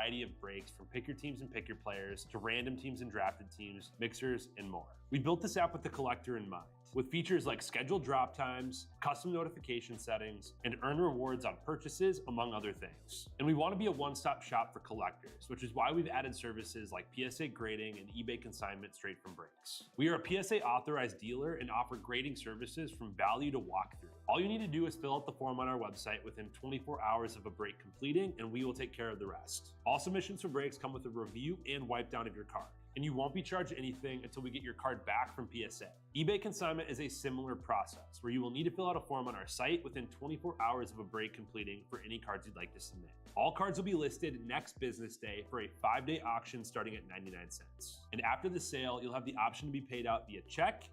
variety of breaks from pick your teams and pick your players to random teams and drafted teams, mixers, and more. We built this app with the collector in mind, with features like scheduled drop times, custom notification settings, and earn rewards on purchases, among other things. And we want to be a one-stop shop for collectors, which is why we've added services like PSA grading and eBay consignment straight from breaks. We are a PSA authorized dealer and offer grading services from value to walkthrough. All you need to do is fill out the form on our website within 24 hours of a break completing, and we will take care of the rest. All submissions for breaks come with a review and wipe down of your card, and you won't be charged anything until we get your card back from PSA. eBay consignment is a similar process where you will need to fill out a form on our site within 24 hours of a break completing for any cards you'd like to submit. All cards will be listed next business day for a 5-day auction starting at 99 cents. And after the sale, you'll have the option to be paid out via check,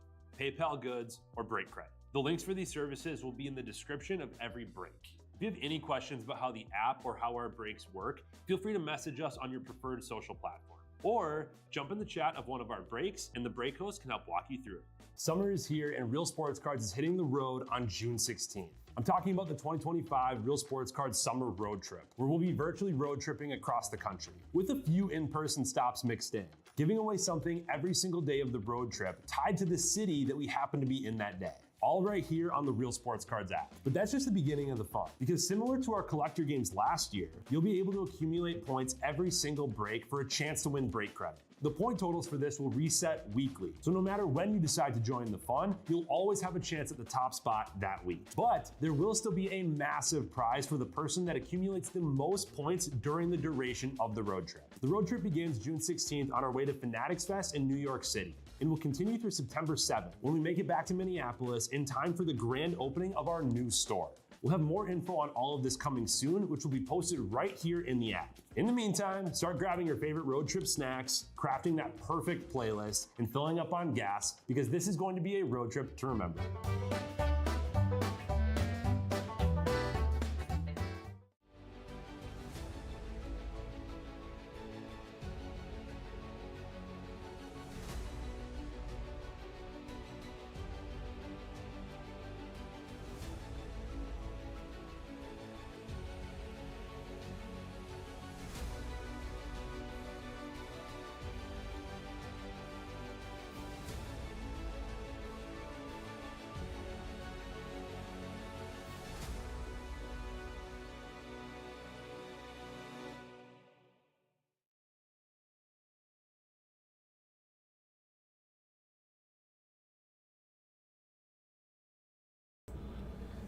PayPal goods, or break credit. The links for these services will be in the description of every break. If you have any questions about how the app or how our breaks work, feel free to message us on your preferred social platform. Or jump in the chat of one of our breaks and the break host can help walk you through it. Summer is here and Real Sports Cards is hitting the road on June 16th. I'm talking about the 2025 Real Sports Cards Summer Road Trip, where we'll be virtually road tripping across the country, with a few in-person stops mixed in, giving away something every single day of the road trip tied to the city that we happen to be in that day. All right here on the Real Sports Cards app. But that's just the beginning of the fun, because similar to our collector games last year, you'll be able to accumulate points every single break for a chance to win break credit. The point totals for this will reset weekly, so no matter when you decide to join the fun, you'll always have a chance at the top spot that week. But there will still be a massive prize for the person that accumulates the most points during the duration of the road trip. The road trip begins June 16th on our way to Fanatics Fest in New York City, and will continue through September 7th when we make it back to Minneapolis in time for the grand opening of our new store. We'll have more info on all of this coming soon, which will be posted right here in the app. In the meantime, start grabbing your favorite road trip snacks, crafting that perfect playlist, and filling up on gas, because this is going to be a road trip to remember.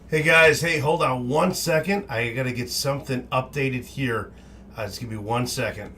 Hey guys, hey, hold on one second. I gotta get something updated here. Just give me 1 second.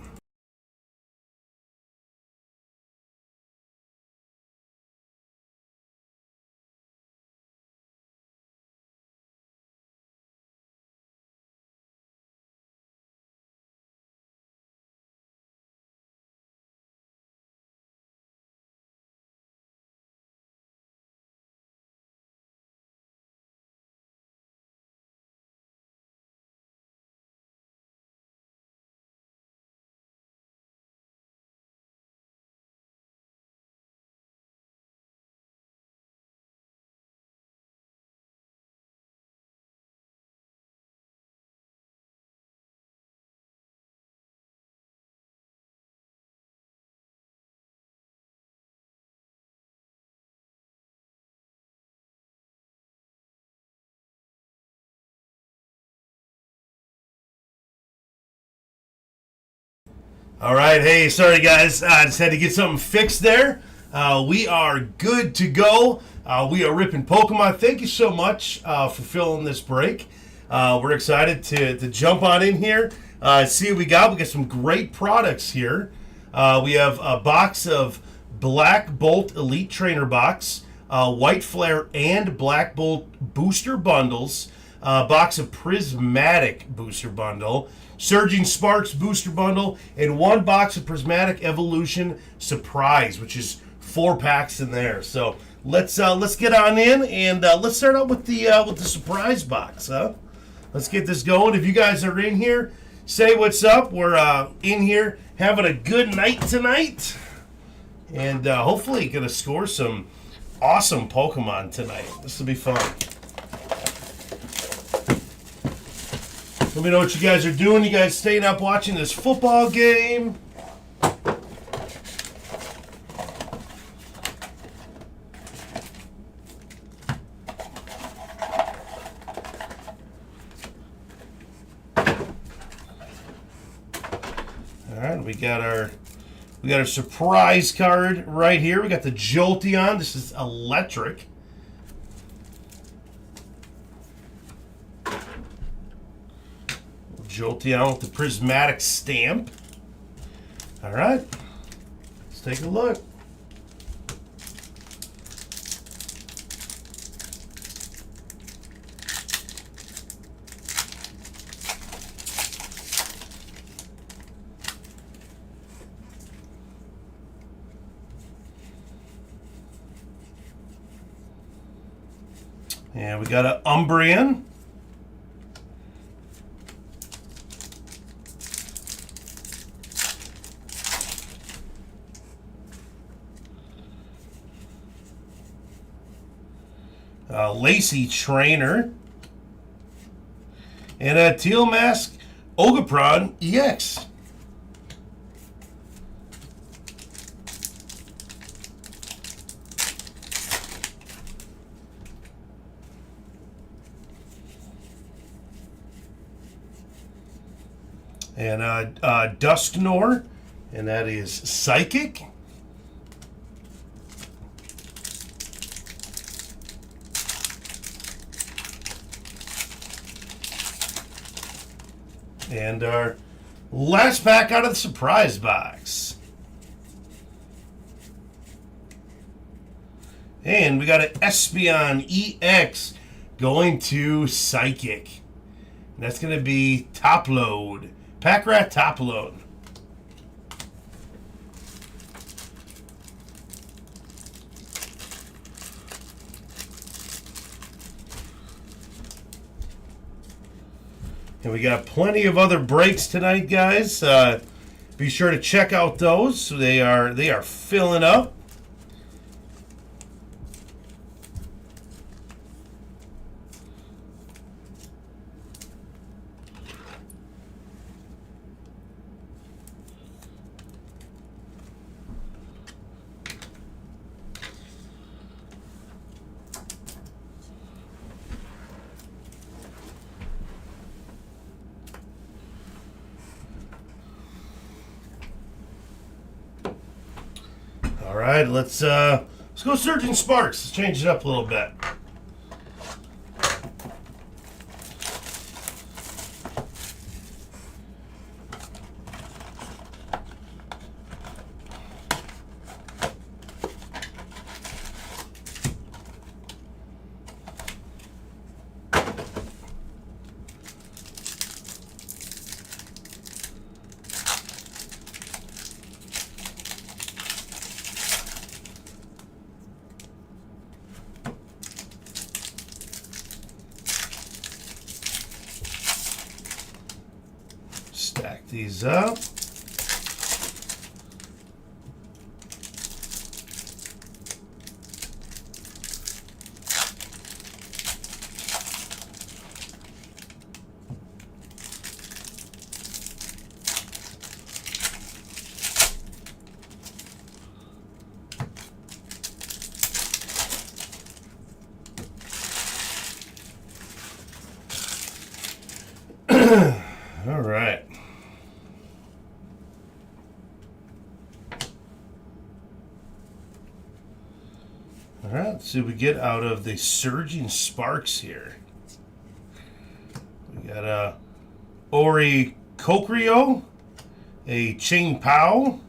All right, hey, sorry guys, I just had to get something fixed there. We are good to go. We are ripping Pokemon. Thank you so much for filling this break. We're excited to jump on in here, see what we got. We got some great products here. We have a box of Black Bolt Elite Trainer box, White Flare and Black Bolt booster bundles, box of Prismatic booster bundle, Surging Sparks booster bundle, and one box of Prismatic Evolution Surprise, which is 4 packs in there. So let's get on in and let's start out with the surprise box, huh? Let's get this going. If you guys are in here, say what's up. We're in here having a good night tonight, and hopefully gonna score some awesome Pokemon tonight. This will be fun. Let me know what you guys are doing. You guys staying up watching this football game? All right, we got our surprise card right here. We got the Jolteon. This is electric. Jolteon with the prismatic stamp. All right, let's take a look. And we got an Umbreon. Lacey Trainer. And a Teal Mask Ogapron EX. And Dusknoir, and that is Psychic. And our last pack out of the surprise box. And we got an Espeon EX going to Psychic. And that's going to be Top Load. Pack Rat Top Load. And we got plenty of other breaks tonight, guys. Be sure to check out those. They are filling up. All right, let's go Surging Sparks. Let's change it up a little bit. Stack these up. All right. All right, let's see what we get out of the Surging Sparks here. We got a Ori Kokrio, a Ching Pao,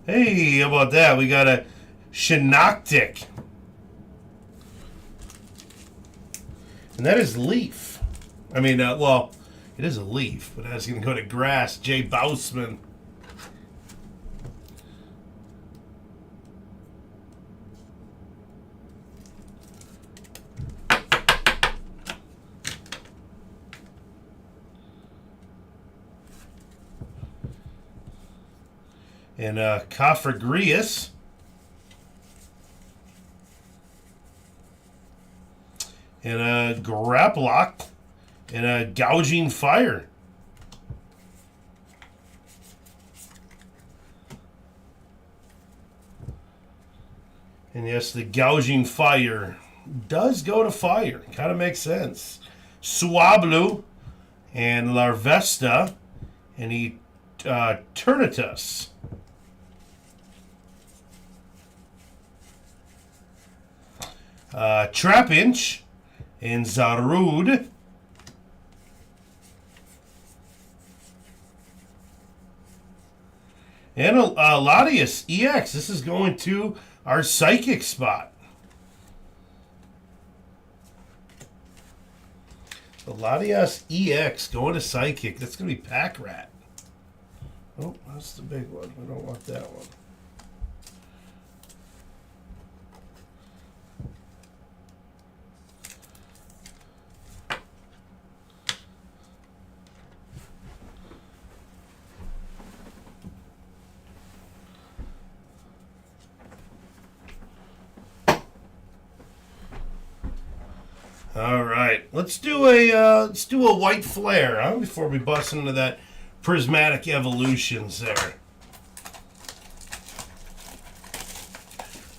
hey, how about that? We got a Shiinotic. And that is Leaf. I mean, well, it is a Leaf, but that's going to go to Grass. Jay Bousman. And Cofagrius. and a Graplock, and a Gouging Fire. And yes, the Gouging Fire does go to fire. Kind of makes sense. Swablu and Larvesta and Eternatus. Trapinch and Zarude. And Latias EX. This is going to our Psychic spot. The Latias EX going to Psychic. That's going to be Pack Rat. Oh, that's the big one. We don't want that one. All right, let's do a white flare, huh? Before we bust into that prismatic evolutions there.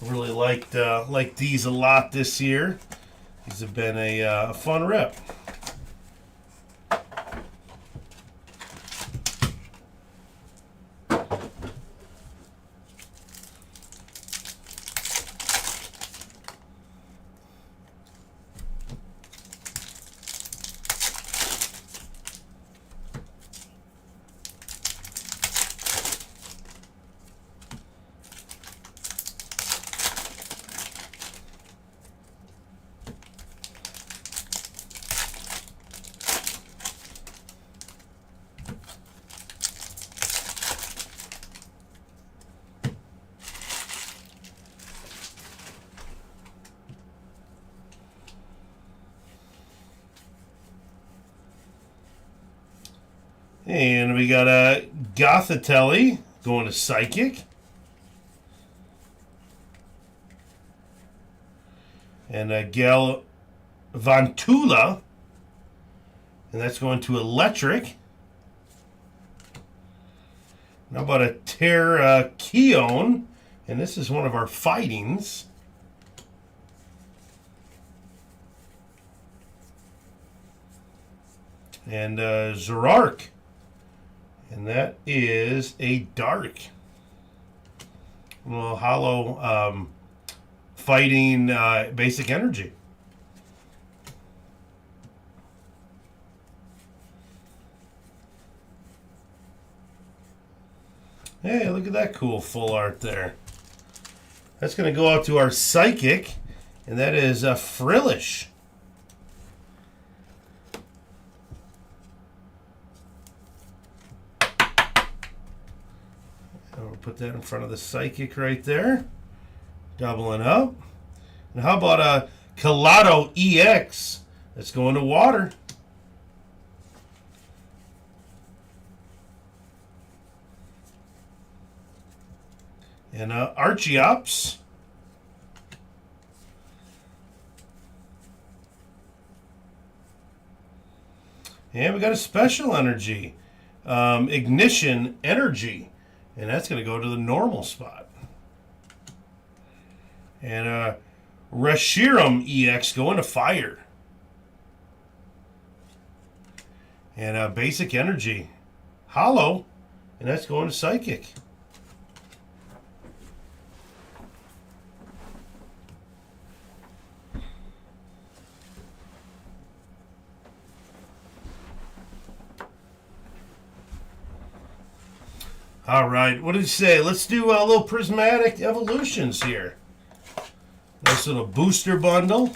Really liked these a lot this year. These have been a fun rip. And we got a Gothitelle going to Psychic. And a Galvantula. And that's going to Electric. How about a Terrakion? And this is one of our fightings. And Zoroark. And that is a dark. A little hollow fighting basic energy. Hey, look at that cool full art there. That's going to go out to our Psychic, and that is a Frillish. We'll put that in front of the Psychic right there. Doubling up. And how about a Kalado EX? That's going to water. And Archeops. And we got a special energy. Ignition Energy. And that's going to go to the normal spot. And Reshiram EX going to fire. And basic energy. Hollow. And that's going to Psychic. All right, what did you say? Let's do a little prismatic evolutions here. Nice little booster bundle.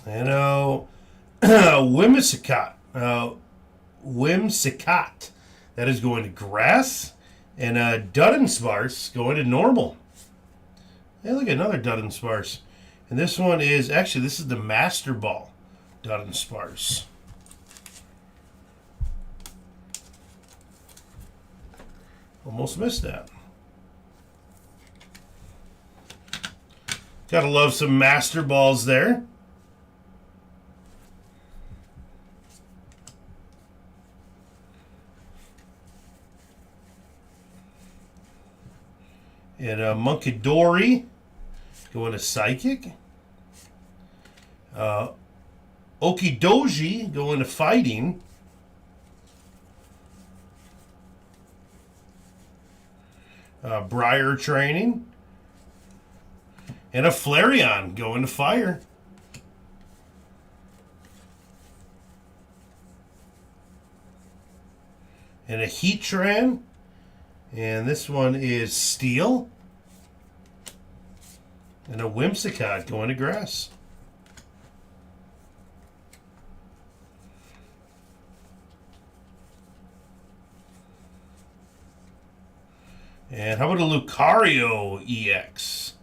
And Whimsicott. Whimsicott. That is going to grass. And Dunsparce going to normal. Hey, look, another Dunsparce. And this one is, actually, this is the Master Ball Dunsparce. Almost missed that. Gotta love some Master Balls there. And Munkidori going to Psychic. Okidoji going to Fighting. Briar Training. And a Flareon going to Fire. And a Heatran. And this one is Steel. And a Whimsicott going to grass. And how about a Lucario EX?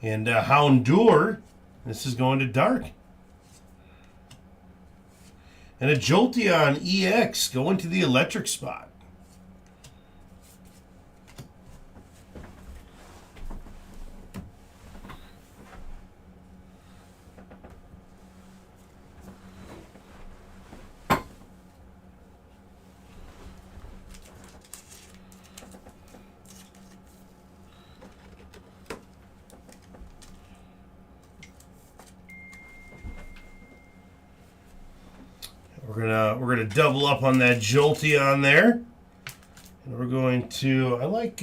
And Houndour. This is going to Dark. And a Jolteon EX going to the electric spot. We're gonna double up on that Jolteon there, and we're going to. I like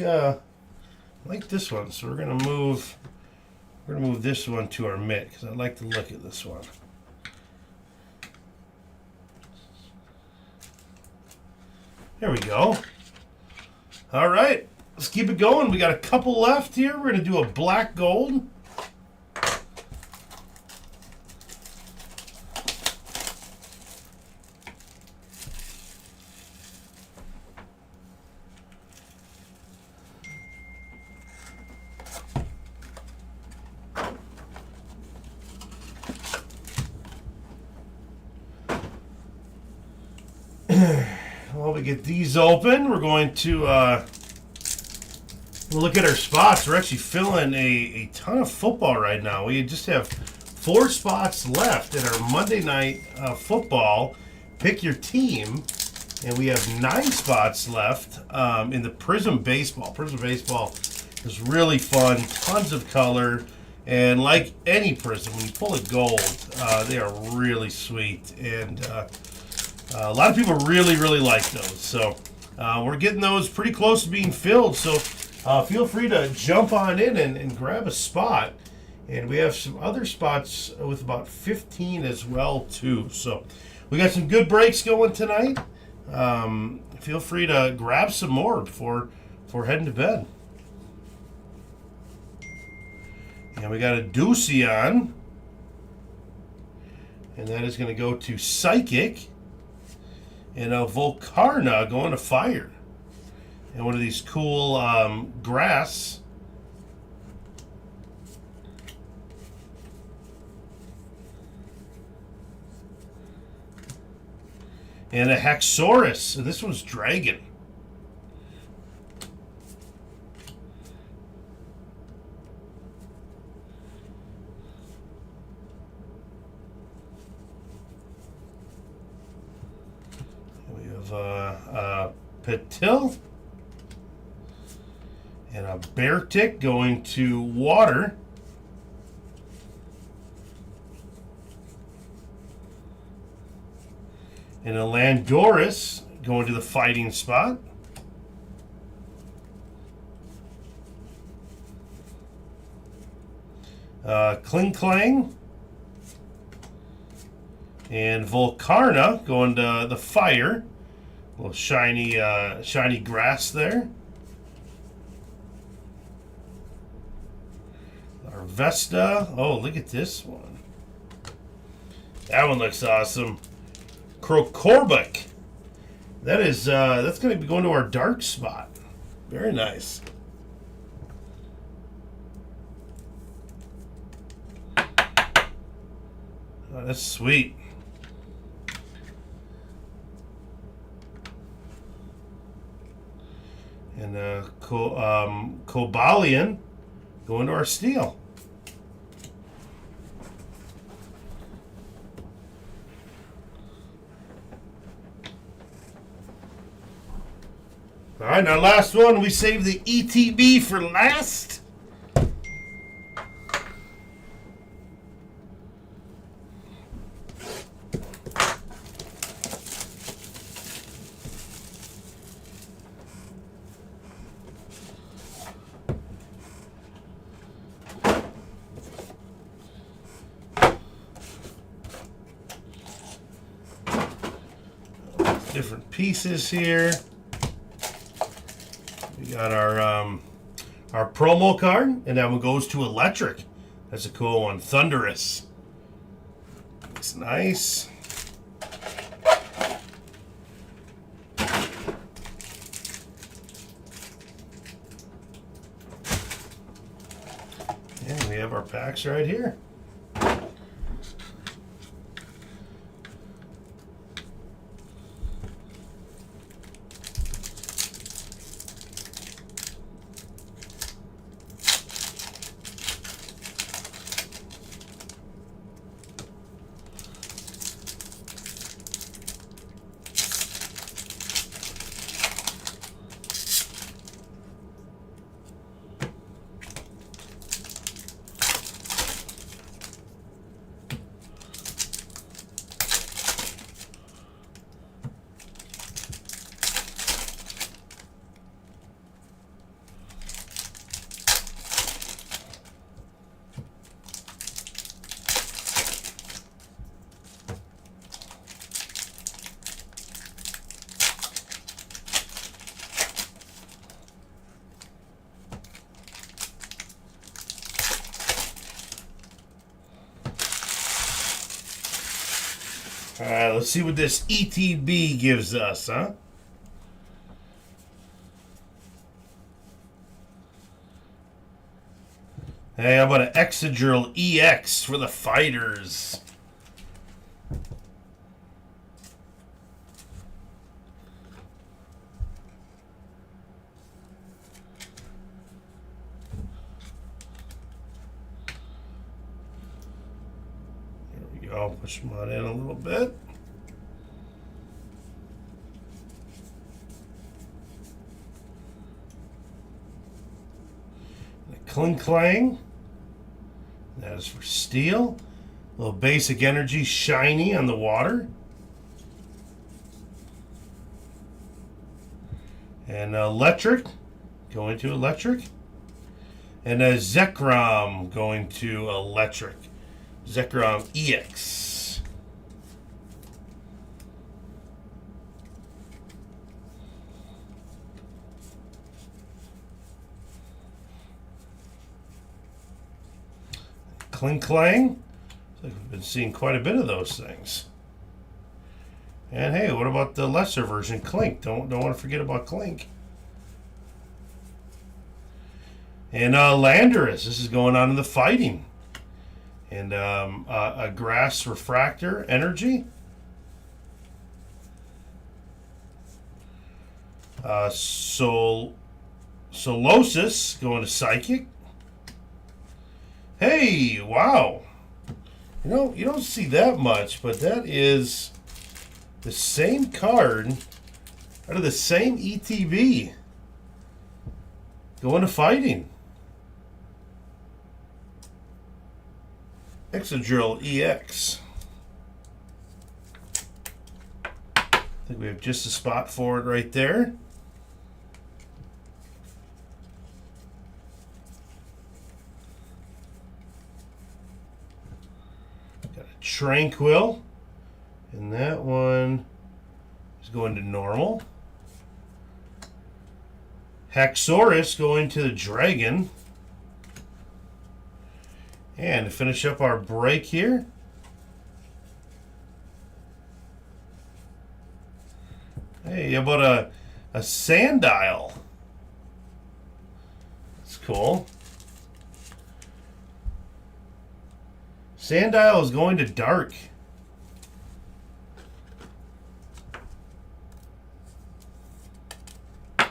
this one, so we're gonna move this one to our mitt because I like to look at this one. There we go. All right, let's keep it going. We got a couple left here. We're gonna do a black gold. While we get these open, we're going to look at our spots. We're actually filling a ton of football right now. We just have 4 spots left in our Monday night football. Pick your team. And we have 9 spots left in the Prism Baseball. Prism Baseball is really fun. Tons of color. And like any Prism, when you pull a gold, they are really sweet. And a lot of people really, really like those. So we're getting those pretty close to being filled. So feel free to jump on in and grab a spot. And we have some other spots with about 15 as well, too. So we got some good breaks going tonight. Feel free to grab some more before heading to bed. And we got a Deuceon. And that is going to go to Psychic. And a Volcarna going to Fire. And one of these cool grass. And a Haxorus. So this one's Dragon. We have Petil. And a Beartic going to Water. And a Landorus going to the fighting spot. Kling Klang. And Volcarna going to the fire. A little shiny grass there. Our Vesta. Oh, look at this one. That one looks awesome. Krokorvik. That is, that's going to be going to our dark spot. Very nice. Oh, that's sweet. And Cobalion going to our steel. All right, our last one. We saved the ETB for last. Different pieces here. We got our promo card, and that one goes to electric. That's a cool one. Thunderous. Looks nice. And we have our packs right here. All right, let's see what this ETB gives us, huh? Hey, how about an Excadrill EX for the fighters? There we go. Push them on in a little bit. The Klinklang. That is for steel. A little basic energy, shiny on the water. And electric, going to electric. And a Zekrom going to electric. Zekrom EX. Klinklang. Looks like we've been seeing quite a bit of those things. And hey, what about the lesser version, Klink? Don't want to forget about Klink. And Landorus. This is going on in the fighting. And a Grass Refractor Energy. Solosis going to Psychic. Hey, wow. You know, you don't see that much, but that is the same card out of the same ETB going to fighting. Excadrill EX. I think we have just a spot for it right there. Got a Tranquil, and that one is going to normal. Haxorus going to the Dragon. And to finish up our break here, hey, how about a Sandile? That's cool. Sandile is going to dark. You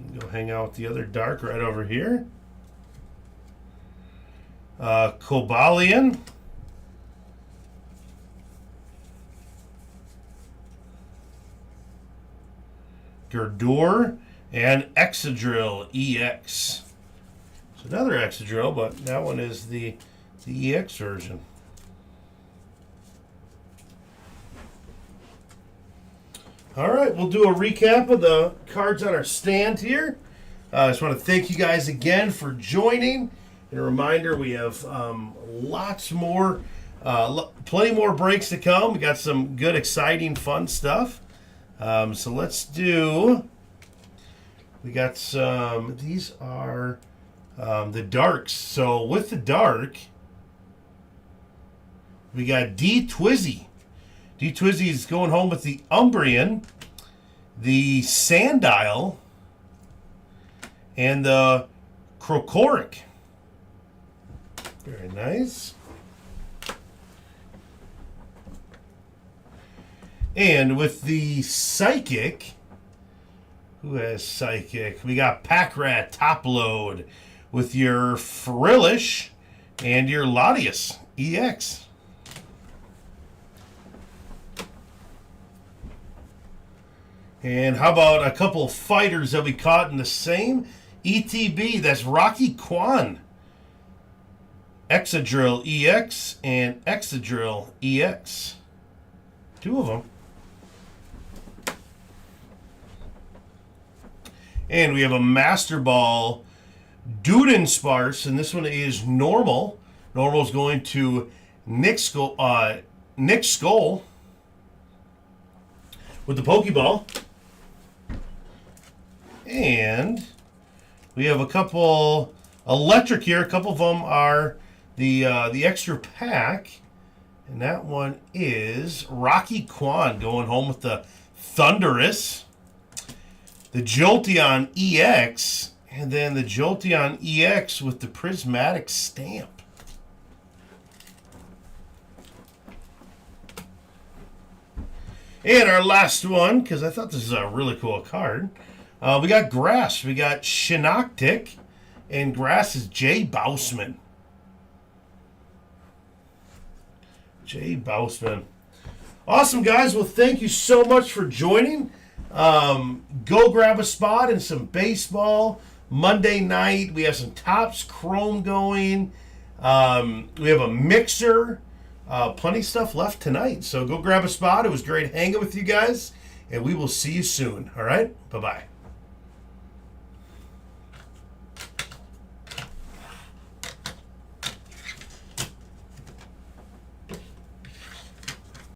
can go hang out with the other dark right over here. Cobalion. Gurdurr and Excadrill EX. It's another Excadrill, but that one is the EX version. All right, we'll do a recap of the cards on our stand here. I just want to thank you guys again for joining. And a reminder, we have lots more, plenty more breaks to come. We got some good, exciting, fun stuff. So let's do, we got some, these are the darks. So with the dark, we got D-Twizzy. D-Twizzy is going home with the Umbreon, the Sandile, and the Crocoric. Very nice. And with the Psychic, who has Psychic? We got Packrat top load with your Frillish and your Latias EX. And how about a couple of fighters that we caught in the same ETB? That's Rocky Quan. Excadrill EX and Excadrill EX. Two of them. And we have a Master Ball Dunsparce, and this one is normal. Normal is going to Nick Skull with the Pokeball. And we have a couple electric here. A couple of them are the extra pack. And that one is Rocky Quan going home with the Thundurus, the Jolteon EX, and then the Jolteon EX with the Prismatic Stamp. And our last one, because I thought this is a really cool card, we got Grass. We got Shiinotic, and Grass is Jay Bousman. Jay Bousman. Awesome, guys. Well, thank you so much for joining. Go grab a spot in some baseball. Monday night, we have some Topps Chrome going. We have a mixer. Plenty of stuff left tonight. So go grab a spot. It was great hanging with you guys. And we will see you soon. All right? Bye-bye.